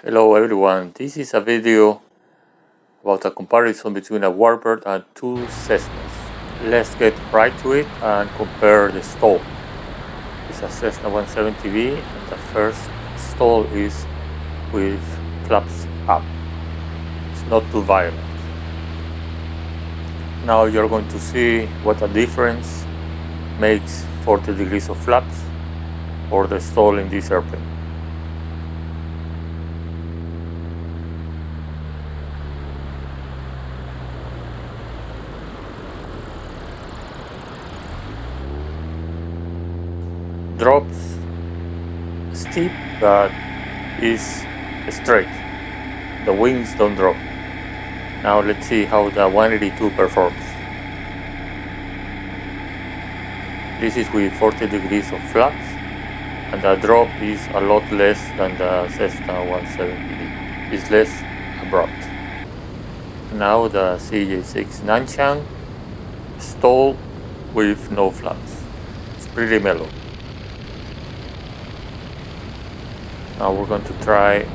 Hello everyone, this is a video about a comparison between a Warbird and two Cessnas. Let's get right to it and compare the stall. It's a Cessna 170B and the first stall is with flaps up. It's not too violent. Now you're going to see what a difference makes 40 degrees of flaps or the stall in this airplane. Drops steep but is straight. The wings don't drop. Now let's see how the 182 performs. This is with 40 degrees of flaps and the drop is a lot less than the Cessna 170B. It's less abrupt. Now the CJ6 Nanchang stall with no flaps. It's pretty mellow. Now we're going to try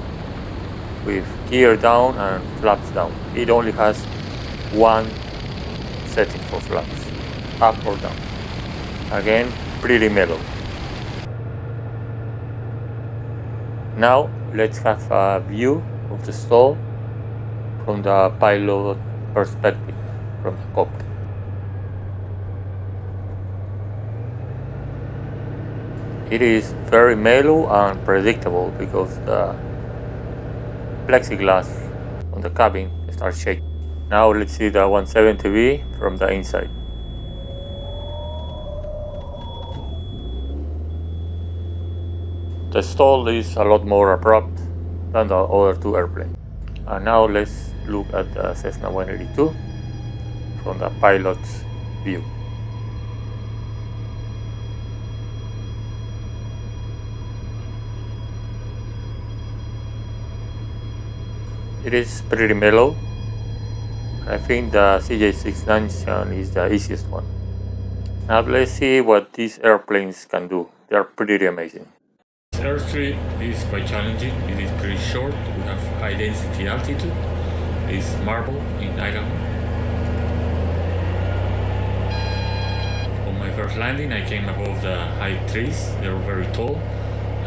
with gear down and flaps down. It only has one setting for flaps, up or down. Again, pretty mellow. Now let's have a view of the stall from the pilot perspective, from the cockpit. It is very mellow and predictable because the plexiglass on the cabin starts shaking. Now let's see the 170B from the inside. The stall is a lot more abrupt than the other two airplanes. And now let's look at the Cessna 182 from the pilot's view. It is pretty mellow. I think the CJ6 Nanchang is the easiest one. Now let's see what these airplanes can do. They are pretty amazing. This airstrip is quite challenging. It is pretty short. We have high density altitude. It's marble in Idaho. On my first landing I came above the high trees. They were very tall.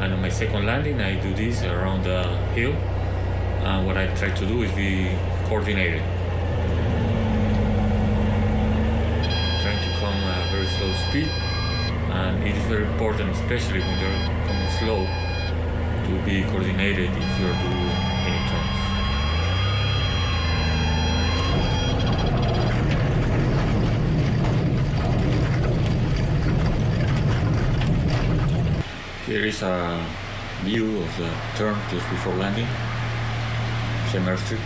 And on my second landing I do this around the hill. And what I try to do is be coordinated. Trying to come at a very slow speed. And it is very important, especially when you're coming slow, to be coordinated if you're doing any turns. Here is a view of the turn just before landing. Same airstrip.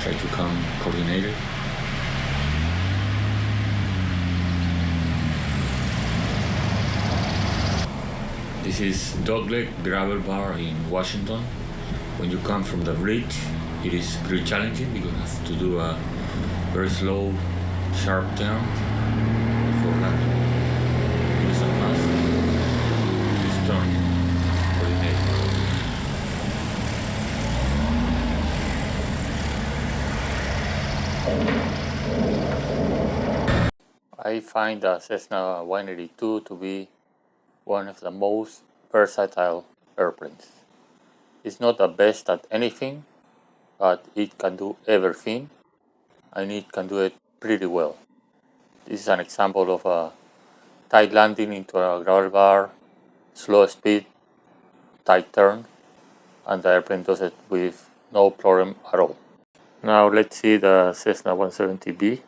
Try to come coordinated. This is Dogleg gravel bar in Washington. When you come from the bridge, it is pretty challenging because you have to do a very slow, sharp turn before landing. It is a must. This turn coordinated. I find the Cessna 182 to be one of the most versatile airplanes. It's not the best at anything, but it can do everything, and it can do it pretty well. This is an example of a tight landing into a gravel bar, slow speed, tight turn, and the airplane does it with no problem at all. Now let's see the Cessna 170B.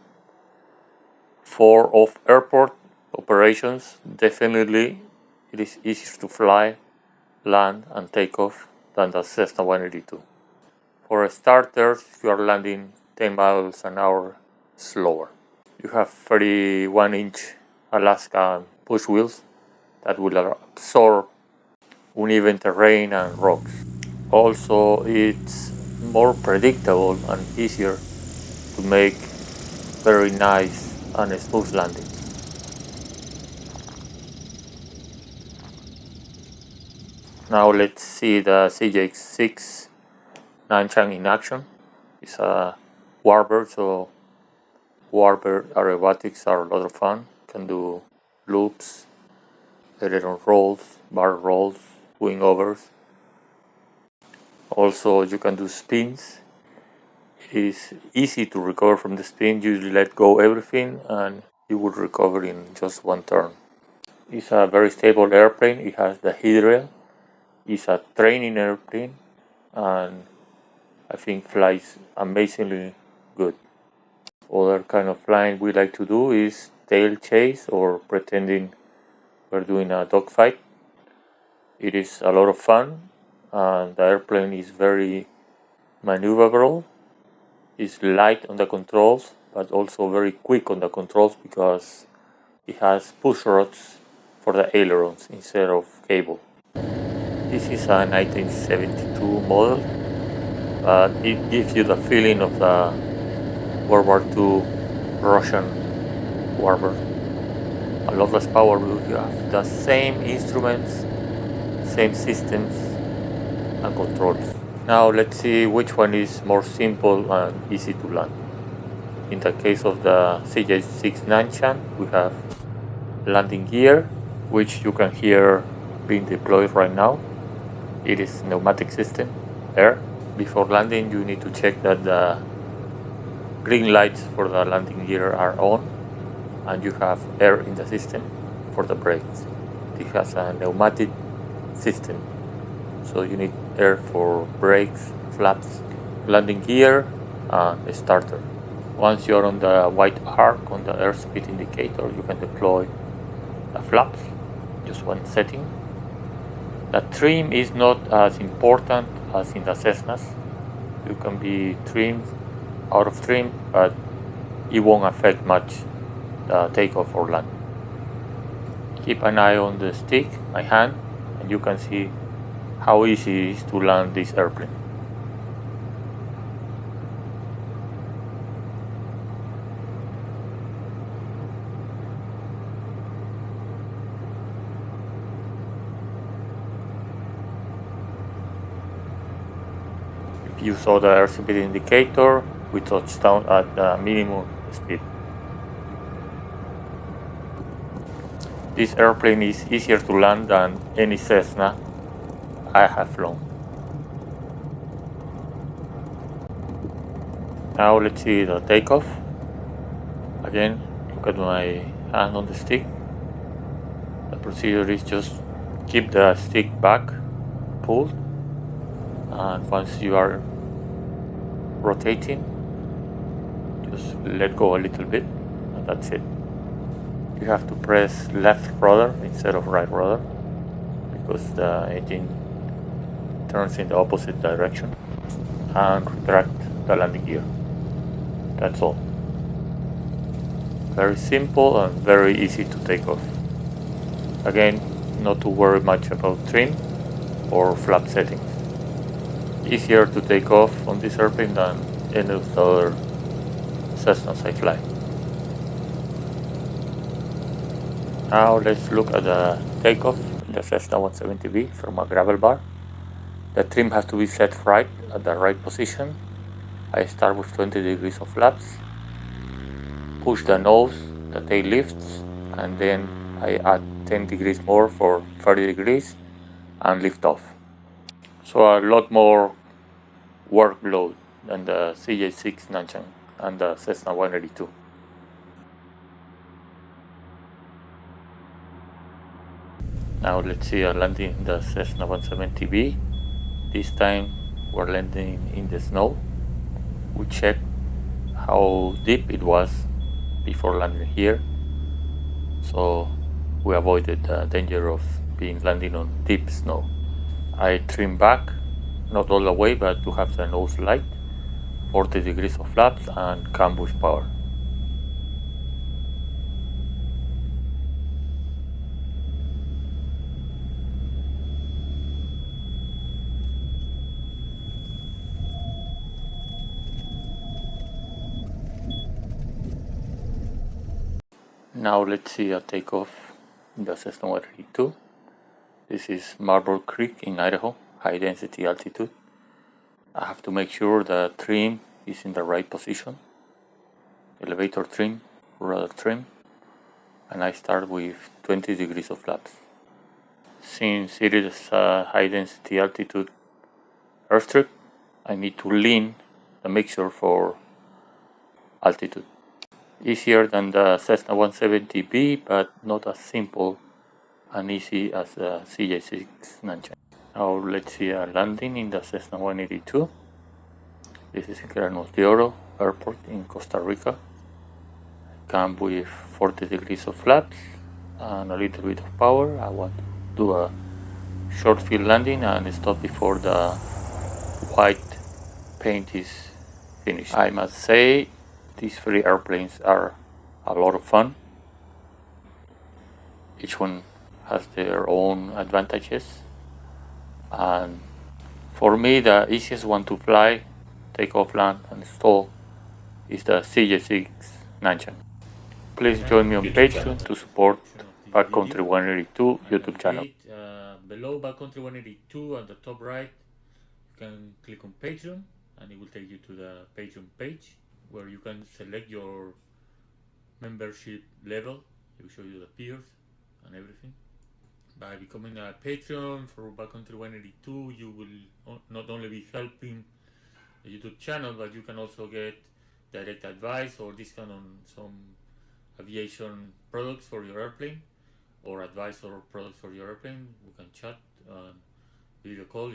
For off-airport operations, definitely it is easier to fly, land, and take off than the Cessna 182. For starters, you are landing 10 miles an hour slower. You have 31-inch Alaska push wheels that will absorb uneven terrain and rocks. Also, it's more predictable and easier to make very nice and smooth landings. Now let's see the CJ6 Nanchang in action. It's a Warbird, so Warbird aerobatics are a lot of fun. Can do loops, aileron rolls, bar rolls, wing overs. Also, you can do spins. It's easy to recover from the spin. You let go everything and you would recover in just one turn. It's a very stable airplane. It has the heat rail. It's a training airplane and I think flies amazingly good. Other kind of flying we like to do is tail chase or pretending we're doing a dogfight. It is a lot of fun and the airplane is very maneuverable. It's light on the controls but also very quick on the controls because it has push rods for the ailerons instead of cable. This is a 1972 model, but it gives you the feeling of the World War II Russian Warbird. A lot less power, but you have the same instruments, same systems and controls. Now let's see which one is more simple and easy to land. In the case of the CJ6 Nanchang, we have landing gear, which you can hear being deployed right now. It is pneumatic system, air. Before landing, you need to check that the green lights for the landing gear are on and you have air in the system for the brakes. It has a pneumatic system, so you need air for brakes, flaps, landing gear and a starter. Once you're on the white arc on the airspeed indicator, you can deploy the flaps, just one setting. The trim is not as important as in the Cessnas. You can be trimmed, out of trim, but it won't affect much the takeoff or land. Keep an eye on the stick, my hand, and you can see how easy it is to land this airplane. If you saw the airspeed indicator, we touched down at the minimum speed. This airplane is easier to land than any Cessna I have flown. Now let's see the takeoff. Again, look at my hand on the stick. The procedure is just keep the stick back, pulled, and once you are rotating, just let go a little bit, and that's it. You have to press left rudder instead of right rudder because the engine turns in the opposite direction, and retract the landing gear. That's all. Very simple and very easy to take off. Again, not to worry much about trim or flap settings. Easier to take off on this airplane than any of the other Cessnas I fly. Now let's look at the takeoff in the Cessna 170B from a gravel bar. The trim has to be set right at the right position. I start with 20 degrees of flaps, push the nose, the tail lifts, and then I add 10 degrees more for 30 degrees and lift off. So a lot more workload than the CJ6 Nanchang and the Cessna 182. Now let's see a landing in the Cessna 170B. This time we're landing in the snow. We checked how deep it was before landing here, so we avoided the danger of being landing on deep snow. I trim back, not all the way, but to have the nose light, 40 degrees of flaps and come with power. Now let's see a takeoff in the Cessna 182. This is Marble Creek in Idaho, high density altitude. I have to make sure the trim is in the right position. Elevator trim, rudder trim, and I start with 20 degrees of flaps. Since it is a high density altitude airstrip, I need to lean the mixture for altitude. Easier than the Cessna 170B, but not as simple and easy as the CJ6 Nanchang. Now let's see a landing in the Cessna 182. This is Granos de Oro Airport in Costa Rica. Come with 40 degrees of flaps and a little bit of power. I want to do a short field landing and stop before the white paint is finished. I must say these three airplanes are a lot of fun. Each one has their own advantages, and for me the easiest one to fly, take off, land and stall is the CJ6 Nanchang. Please join me on Patreon to support Backcountry 182 YouTube channel. Below Backcountry 182 on the top right, you can click on Patreon and it will take you to the Patreon page where you can select your membership level. It will show you the peers and everything. By becoming a Patreon for Backcountry 182, you will not only be helping the YouTube channel, but you can also get direct advice or discount on some aviation products for your airplane, or advice or products for your airplane. We can chat, video call